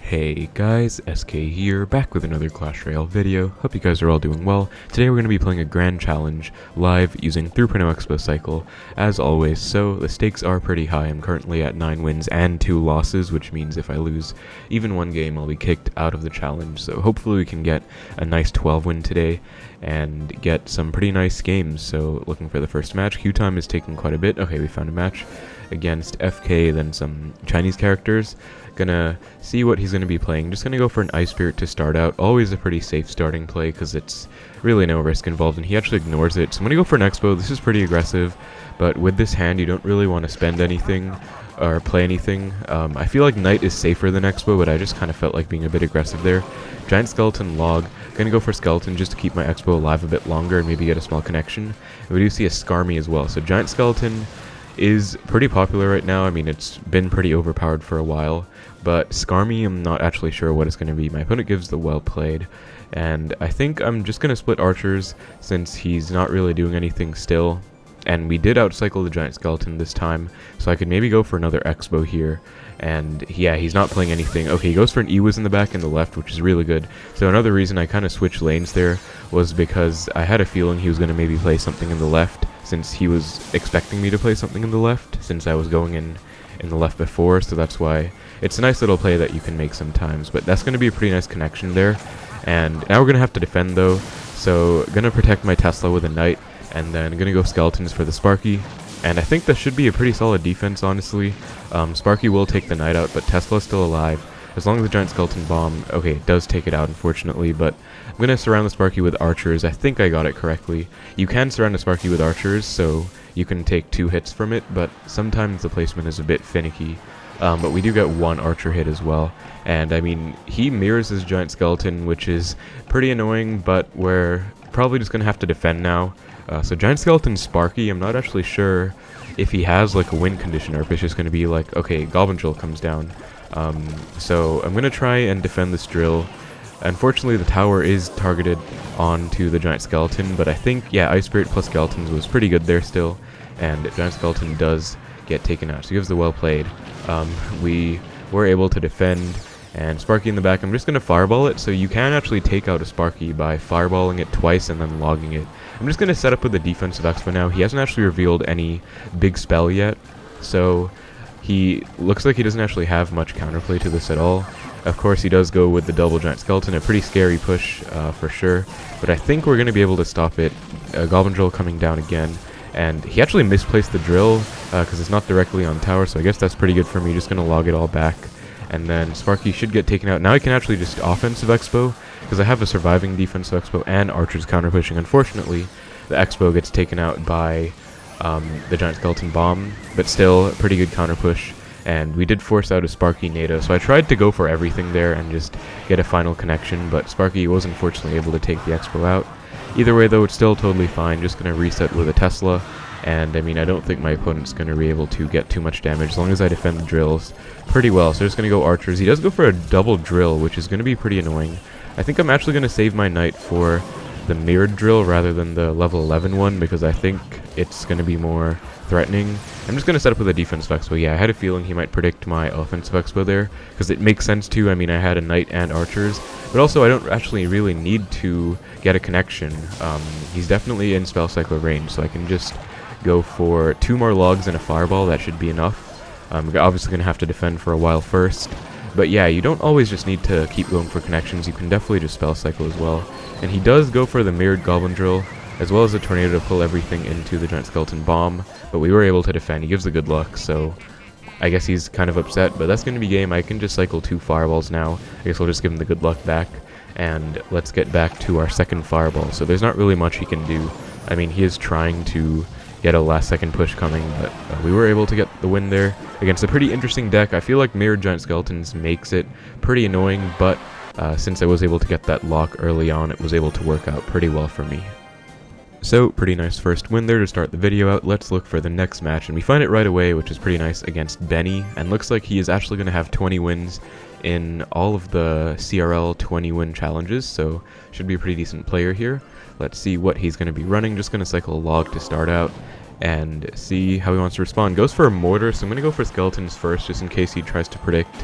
Hey guys, SK here, back with another Clash Royale video. Hope you guys are all doing well. Today we're going to be playing a grand challenge live using 3.0 Xbow cycle, as always, so the stakes are pretty high. I'm currently at 9 wins and 2 losses, which means if I lose even one game, I'll be kicked out of the challenge. So hopefully we can get a nice 12 win today and get some pretty nice games. So looking for the first match. Queue time is taking quite a bit. Okay, we found a match against F.K.K.A, then some Chinese characters. Gonna see what he's gonna be playing. Just gonna go for an Ice Spirit to start out. Always a pretty safe starting play because it's really no risk involved, and he actually ignores it. So I'm gonna go for an Xbow. This is pretty aggressive, but with this hand you don't really want to spend anything or play anything. I feel like Knight is safer than Xbow, but I just kind of felt like being a bit aggressive there. Giant Skeleton Log. Gonna go for Skeleton just to keep my Xbow alive a bit longer and maybe get a small connection. And we do see a Skarmy as well. So Giant Skeleton is pretty popular right now. I mean, it's been pretty overpowered for a while, but Skarmy, I'm not actually sure what it's going to be. My opponent gives the well played, and I think I'm just going to split archers since he's not really doing anything still. And we did outcycle the Giant Skeleton this time, so I could maybe go for another Xbow here. And yeah, he's not playing anything. Okay, he goes for an E-Wiz in the back and the left, which is really good. So another reason I kind of switched lanes there was because I had a feeling he was going to maybe play something in the left, since he was expecting me to play something in the left, since I was going in the left before. So that's why it's a nice little play that you can make sometimes. But that's going to be a pretty nice connection there. And now we're going to have to defend though. So going to protect my Tesla with a Knight, and then going to go Skeletons for the Sparky. And I think that should be a pretty solid defense, honestly. Sparky will take the Knight out, but Tesla's still alive. As long as the Giant Skeleton Bomb, okay, it does take it out, unfortunately, but I'm going to surround the Sparky with archers. I think I got it correctly. You can surround a Sparky with archers, so you can take 2 hits from it, but sometimes the placement is a bit finicky. But we do get 1 archer hit as well. And, I mean, he mirrors his Giant Skeleton, which is pretty annoying, but we're probably just going to have to defend now. So Giant Skeleton Sparky, I'm not actually sure if he has like a win condition or if it's just going to be like, okay, Goblin Drill comes down. So I'm going to try and defend this drill. Unfortunately, the tower is targeted onto the Giant Skeleton, but I think, yeah, Ice Spirit plus Skeletons was pretty good there still, and Giant Skeleton does get taken out. So he gives the well played. We were able to defend, and Sparky in the back, I'm just going to fireball it, so you can actually take out a Sparky by fireballing it twice and then logging it. I'm just going to set up with the defensive Xbow now. He hasn't actually revealed any big spell yet, so he looks like he doesn't actually have much counterplay to this at all. Of course, he does go with the double Giant Skeleton, a pretty scary push for sure, but I think we're going to be able to stop it. Goblin Drill coming down again, and he actually misplaced the drill because it's not directly on tower, so I guess that's pretty good for me. Just going to log it all back, and then Sparky should get taken out. Now I can actually just offensive Xbow, because I have a surviving defensive Xbow and archers counter pushing. Unfortunately, the Xbow gets taken out by the Giant Skeleton Bomb, but still a pretty good counter push. And we did force out a Sparky NATO, so I tried to go for everything there and just get a final connection, but Sparky was unfortunately able to take the Xbow out. Either way though, it's still totally fine. Just going to reset with a Tesla, and I mean, I don't think my opponent's going to be able to get too much damage as long as I defend the drills pretty well. So just going to go archers. He does go for a double drill, which is going to be pretty annoying. I think I'm actually going to save my Knight for the mirrored drill rather than the level 11 one, because I think it's going to be more threatening. I'm just going to set up with a defensive Xbow. Yeah, I had a feeling he might predict my offensive Xbow there, because it makes sense too. I mean, I had a Knight and archers, but also I don't actually really need to get a connection. He's definitely in spell cycler range, so I can just go for 2 more logs and a fireball. That should be enough. I'm obviously going to have to defend for a while first. But yeah, you don't always just need to keep going for connections. You can definitely just spell cycle as well. And he does go for the mirrored Goblin Drill, as well as the Tornado to pull everything into the Giant Skeleton Bomb. But we were able to defend. He gives the good luck, so I guess he's kind of upset. But that's going to be game. I can just cycle 2 fireballs now. I guess we'll just give him the good luck back. And let's get back to our second fireball. So there's not really much he can do. I mean, he is trying to get a last-second push coming, but we were able to get the win there against a pretty interesting deck. I feel like mirrored Giant Skeletons makes it pretty annoying, but since I was able to get that lock early on, it was able to work out pretty well for me. So, pretty nice first win there to start the video out. Let's look for the next match, and we find it right away, which is pretty nice, against Benny, and looks like he is actually going to have 20 wins in all of the CRL 20-win challenges, so should be a pretty decent player here. Let's see what he's going to be running. Just going to cycle a log to start out and see how he wants to respond. Goes for a Mortar, so I'm going to go for Skeletons first, just in case he tries to predict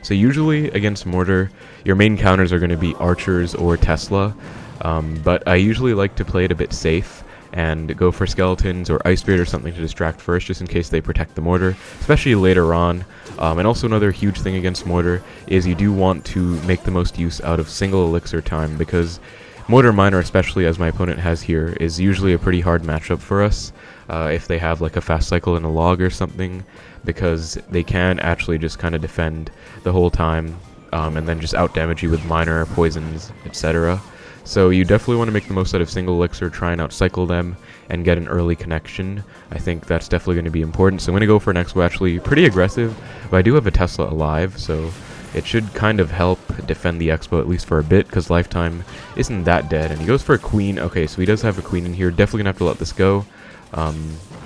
So usually against Mortar, your main counters are going to be archers or Tesla, but I usually like to play it a bit safe and go for skeletons or ice spirit or something to distract first, just in case they protect the mortar, especially later on. And also another huge thing against mortar is you do want to make the most use out of single elixir time, because mortar miner, especially as my opponent has here, is usually a pretty hard matchup for us if they have like a fast cycle and a log or something, because they can actually just kind of defend the whole time and then just out damage you with miner, poisons, etc. So you definitely want to make the most out of single elixir, try and outcycle them, and get an early connection. I think that's definitely going to be important. So I'm going to go for an Xbow, actually pretty aggressive, but I do have a Tesla alive, so it should kind of help defend the Xbow at least for a bit, because lifetime isn't that dead. And he goes for a queen. Okay, so he does have a queen in here. Definitely going to have to let this go.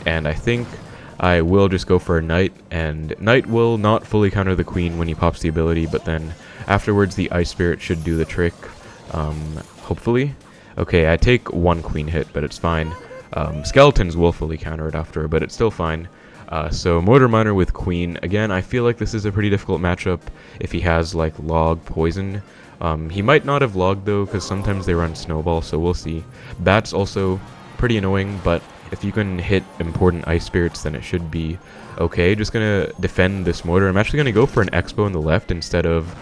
And I think I will just go for a knight, and knight will not fully counter the queen when he pops the ability, but then afterwards the ice spirit should do the trick. Hopefully. Okay, I take one queen hit, but it's fine. Skeletons will fully counter it after, but it's still fine. So mortar miner with queen. Again, I feel like this is a pretty difficult matchup if he has like log poison. He might not have logged though, because sometimes they run snowball, so we'll see. Bats also pretty annoying, but if you can hit important ice spirits, then it should be okay. Just gonna defend this mortar. I'm actually gonna go for an Xbow on the left instead of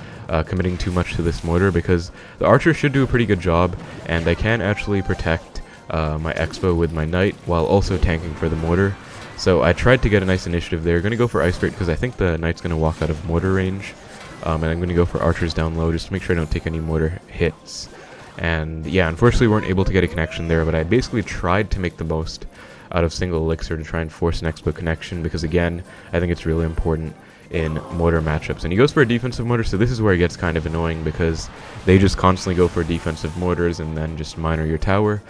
committing too much to this mortar, because the archer should do a pretty good job, and I can actually protect my Xbow with my knight while also tanking for the mortar. So I tried to get a nice initiative there. Going to go for ice spirit because I think the knight's going to walk out of mortar range, and I'm going to go for archers down low just to make sure I don't take any mortar hits. And yeah, unfortunately we weren't able to get a connection there, but I basically tried to make the most out of single elixir to try and force an Xbow connection, because again, I think it's really important in mortar matchups. And he goes for a defensive mortar, so this is where it gets kind of annoying, because they just constantly go for defensive mortars and then just miner your tower,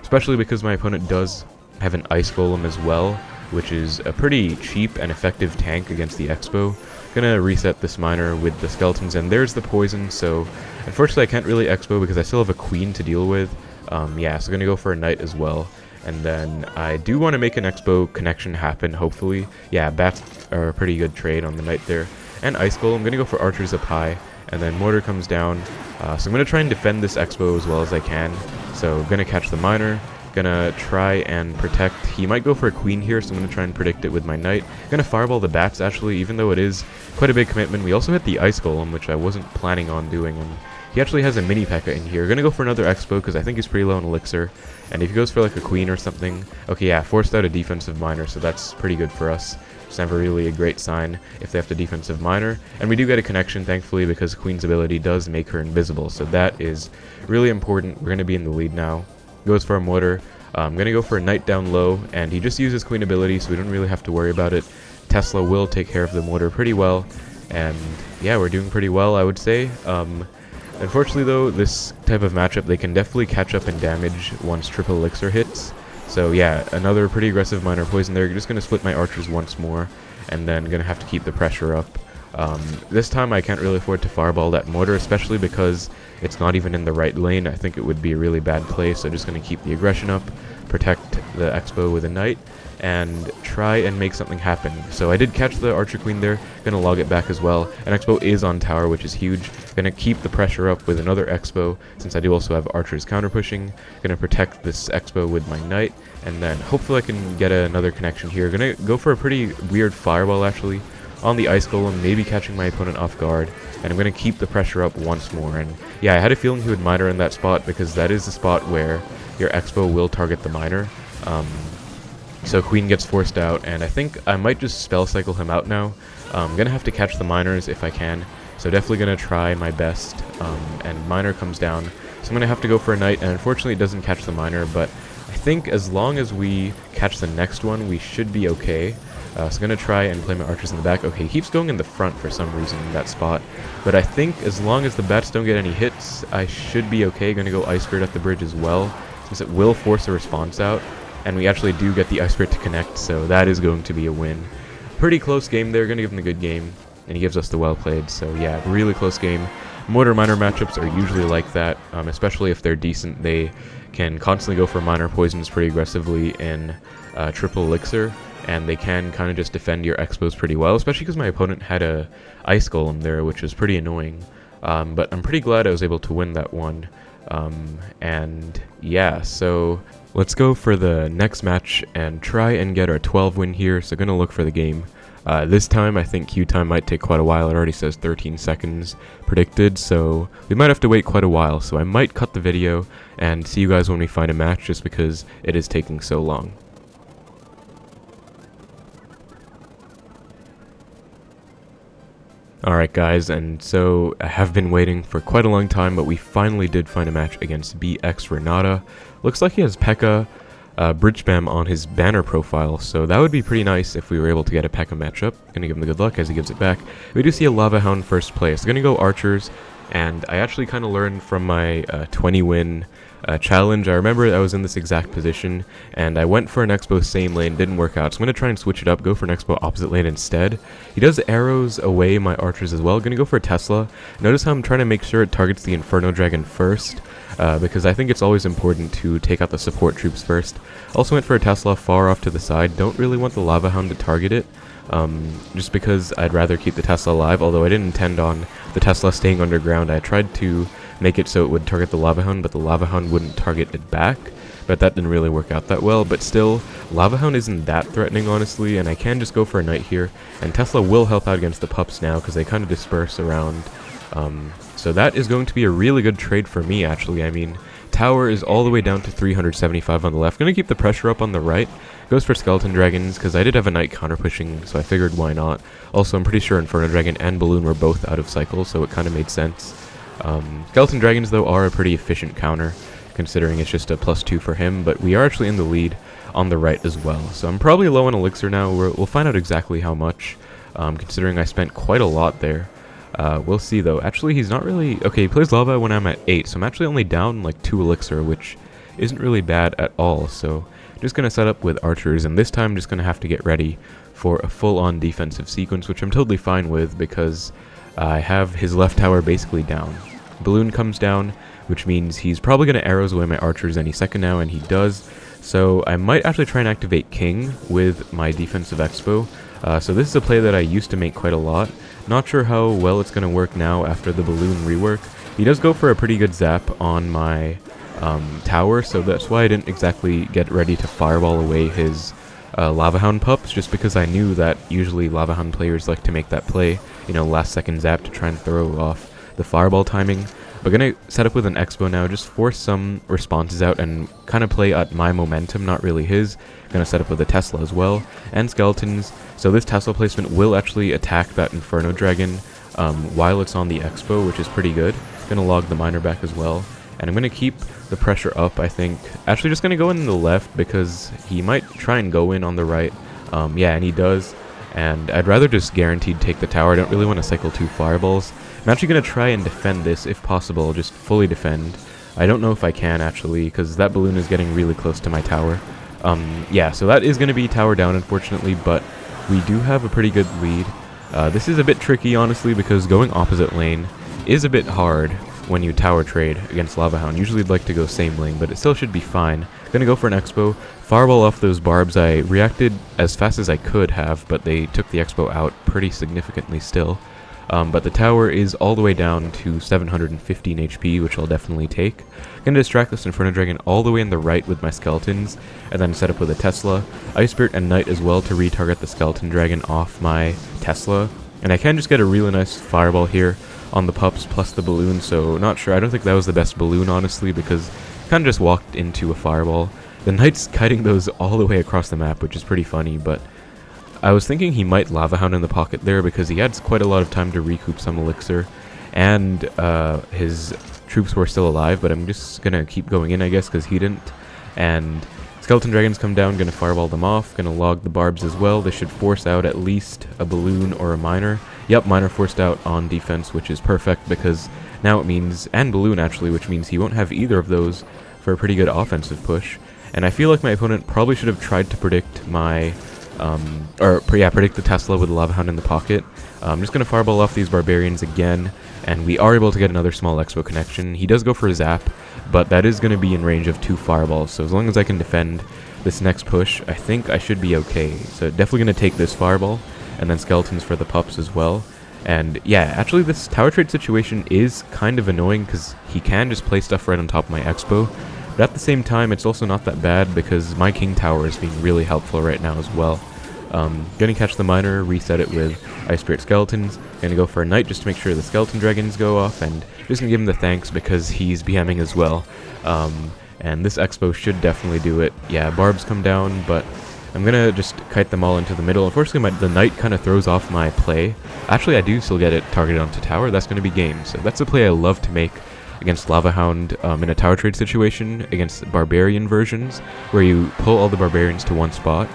especially because my opponent does have an Ice Golem as well, which is a pretty cheap and effective tank against the Xbow. Gonna reset this miner with the skeletons, and there's the poison, so unfortunately I can't really Xbow because I still have a queen to deal with. Yeah, so gonna go for a knight as well. And then I do want to make an Xbow connection happen, hopefully. Yeah, bats are a pretty good trade on the knight there. And Ice Golem, I'm going to go for archers up high. And then mortar comes down. So I'm going to try and defend this Xbow as well as I can. So I'm going to catch the miner. Going to try and protect. He might go for a queen here, so I'm going to try and predict it with my knight. Going to fireball the bats, actually, even though it is quite a big commitment. We also hit the Ice Golem, which I wasn't planning on doing. And he actually has a mini P.E.K.K.A in here. Gonna go for another Xbow because I think he's pretty low on elixir. And if he goes for like a queen or something, okay, yeah, forced out a defensive miner, so that's pretty good for us. It's never really a great sign if they have to defensive miner. And we do get a connection, thankfully, because queen's ability does make her invisible, so that is really important. We're gonna be in the lead now. Goes for a mortar. I'm gonna go for a knight down low, and he just uses queen ability, so we don't really have to worry about it. Tesla will take care of the mortar pretty well, and yeah, we're doing pretty well, I would say. Unfortunately though, this type of matchup, they can definitely catch up in damage once triple elixir hits. So yeah, another pretty aggressive miner poison there. Just going to split my archers once more, and then going to have to keep the pressure up. This time I can't really afford to fireball that mortar, especially because it's not even in the right lane. I think it would be a really bad play, so just going to keep the aggression up, protect the Xbow with a knight, and try and make something happen. So I did catch the archer queen there, gonna log it back as well. An Xbow is on tower, which is huge. Gonna keep the pressure up with another Xbow, since I do also have archers counter pushing. Gonna protect this Xbow with my knight, and then hopefully I can get another connection here. Gonna go for a pretty weird fireball actually on the Ice Golem, maybe catching my opponent off guard, and I'm gonna keep the pressure up once more. And yeah, I had a feeling he would miner in that spot, because that is the spot where your Xbow will target the miner. So queen gets forced out, and I think I might just spell cycle him out now. I'm gonna have to catch the miners if I can, so definitely gonna try my best. And miner comes down, so I'm gonna have to go for a knight, and unfortunately it doesn't catch the miner, but I think as long as we catch the next one, we should be okay. So I'm gonna try and play my archers in the back. Okay, he keeps going in the front for some reason in that spot, but I think as long as the bats don't get any hits, I should be okay. Gonna go Ice Spirit at the bridge as well, since it will force a response out. And we actually do get the Ice Spirit to connect, so that is going to be a win. Pretty close game there, gonna give him a good game, and he gives us the well played, so yeah, really close game. Mortar Miner matchups are usually like that, especially if they're decent. They can constantly go for Miner Poisons pretty aggressively in triple Elixir, and they can kind of just defend your Xbows pretty well, especially because my opponent had a Ice Golem there, which was pretty annoying. But I'm pretty glad I was able to win that one. And yeah, so let's go for the next match and try and get our 12 win here. So gonna look for the game. This time I think queue time might take quite a while. It already says 13 seconds predicted, so we might have to wait quite a while. So I might cut the video and see you guys when we find a match, just because it is taking so long. Alright guys, and so I have been waiting for quite a long time, but we finally did find a match against BX Renata. Looks like he has P.E.K.K.A. Bridge spam on his banner profile, so that would be pretty nice if we were able to get a P.E.K.K.A. matchup. Gonna give him the good luck as he gives it back. We do see a LavaHound first play, so gonna go archers, and I actually kind of learned from my 20 win challenge. I remember I was in this exact position, and I went for an Xbow same lane, didn't work out, so I'm gonna try and switch it up, go for an Xbow opposite lane instead. He does arrows away my archers as well. Gonna go for a Tesla. Notice how I'm trying to make sure it targets the Inferno Dragon first, because I think it's always important to take out the support troops first. Also went for a Tesla far off to the side. Don't really want the LavaHound to target it, just because I'd rather keep the Tesla alive, although I didn't intend on the Tesla staying underground. I tried to make it so it would target the LavaHound, but the LavaHound wouldn't target it back, but that didn't really work out that well. But still, LavaHound isn't that threatening, honestly, and I can just go for a Knight here, and Tesla will help out against the pups now, because they kind of disperse around. So that is going to be a really good trade for me, actually. I mean, tower is all the way down to 375 on the left. Gonna keep the pressure up on the right. Goes for Skeleton Dragons, because I did have a Knight counter pushing, so I figured why not. Also, I'm pretty sure Inferno Dragon and Balloon were both out of cycle, so it kind of made sense. Skeleton Dragons, though, are a pretty efficient counter, considering it's just a +2 for him, but we are actually in the lead on the right as well. So I'm probably low on Elixir now. We'll find out exactly how much, considering I spent quite a lot there. We'll see, though. Actually, he's not really... Okay, he plays Lava when I'm at 8, so I'm actually only down, like, 2 Elixir, which isn't really bad at all. So I'm just going to set up with archers, and this time I'm just going to have to get ready for a full-on defensive sequence, which I'm totally fine with, because I have his left tower basically down. Balloon comes down, which means he's probably going to arrows away my archers any second now, and he does. So I might actually try and activate King with my defensive Xbow. So this is a play that I used to make quite a lot. Not sure how well it's going to work now after the Balloon rework. He does go for a pretty good zap on my tower, so that's why I didn't exactly get ready to fireball away his LavaHound pups, just because I knew that usually LavaHound players like to make that play, you know, last second zap to try and throw off the fireball timing. But gonna set up with an Xbow now, just force some responses out and kind of play at my momentum, not really his. Gonna set up with a Tesla as well, and skeletons. So this Tesla placement will actually attack that Inferno Dragon while it's on the Xbow, which is pretty good. Gonna log the miner back as well, and I'm gonna keep the pressure up, I think. Actually just gonna go in the left, because he might try and go in on the right. Yeah, and he does. And I'd rather just guaranteed take the tower. I don't really want to cycle 2 fireballs. I'm actually going to try and defend this, if possible, just fully defend. I don't know if I can, actually, because that balloon is getting really close to my tower. Yeah, so that is going to be tower down, unfortunately, but we do have a pretty good lead. This is a bit tricky, honestly, because going opposite lane is a bit hard when you tower trade against LavaHound. Usually I'd like to go same lane, but it still should be fine. Gonna go for an Xbow, fireball off those barbs. I reacted as fast as I could have, but they took the Xbow out pretty significantly still. But the tower is all the way down to 715 HP, which I'll definitely take. Gonna distract this Inferno Dragon all the way on the right with my skeletons, and then set up with a Tesla, Ice Spirit, and Knight as well to retarget the Skeleton Dragon off my Tesla. And I can just get a really nice fireball here on the pups plus the balloon, so not sure. I don't think that was the best balloon, honestly, because kind of just walked into a fireball. The Knight's kiting those all the way across the map, which is pretty funny, but I was thinking he might LavaHound in the pocket there, because he had quite a lot of time to recoup some elixir, and his troops were still alive, but I'm just gonna keep going in, I guess, because he didn't. And Skeleton Dragons come down, gonna fireball them off, gonna log the barbs as well. They should force out at least a balloon or a miner. Yep, miner forced out on defense, which is perfect, because now it means, and balloon actually, which means he won't have either of those for a pretty good offensive push. And I feel like my opponent probably should have tried to predict my, predict the Tesla with the LavaHound in the pocket. I'm just going to fireball off these Barbarians again. and we are able to get another small Expo connection. He does go for a zap, but that is going to be in range of 2 fireballs, so as long as I can defend this next push, I think I should be okay. So definitely going to take this fireball, and then skeletons for the pups as well. And yeah, actually this tower trade situation is kind of annoying because he can just play stuff right on top of my Expo, but at the same time it's also not that bad because my king tower is being really helpful right now as well. Gonna catch the miner, reset it with Ice Spirit Skeletons, gonna go for a knight just to make sure the skeleton dragons go off, and just gonna give him the thanks because he's BMing as well. And this Expo should definitely do it. Yeah, barbs come down, but I'm gonna just kite them all into the middle. Unfortunately, the knight kind of throws off my play. Actually, I do still get it targeted onto tower. That's gonna be game. So that's a play I love to make against Lava Hound in a tower trade situation against Barbarian versions, where you pull all the Barbarians to one spot,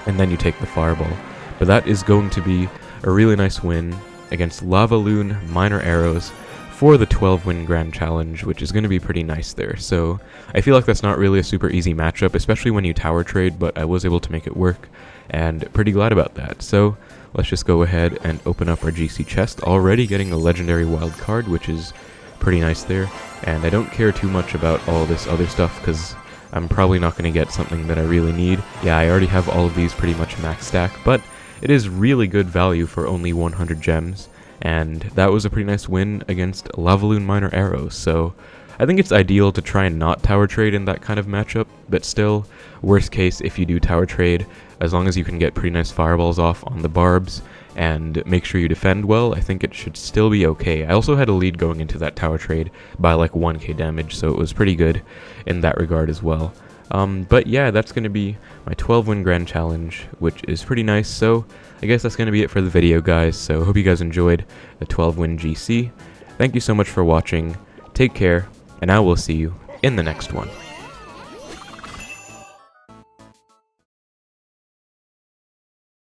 and then you take the fireball. But that is going to be a really nice win against LavaLoon Minor Arrows for the 12-win Grand Challenge, which is going to be pretty nice there. So I feel like that's not really a super easy matchup, especially when you tower trade, but I was able to make it work, and pretty glad about that. So let's just go ahead and open up our GC chest, already getting a legendary wild card, which is pretty nice there. And I don't care too much about all this other stuff because I'm probably not going to get something that I really need. Yeah, I already have all of these pretty much max stack, but it is really good value for only 100 gems. And that was a pretty nice win against LavaLoon Minor Arrows, so I think it's ideal to try and not tower trade in that kind of matchup, but still, worst case if you do tower trade, as long as you can get pretty nice fireballs off on the barbs and make sure you defend well, I think it should still be okay. I also had a lead going into that tower trade by like 1k damage, so it was pretty good in that regard as well. But yeah, that's going to be my 12-win Grand Challenge, which is pretty nice. So I guess that's going to be it for the video, guys. So hope you guys enjoyed the 12-win GC. Thank you so much for watching. Take care, and I will see you in the next one.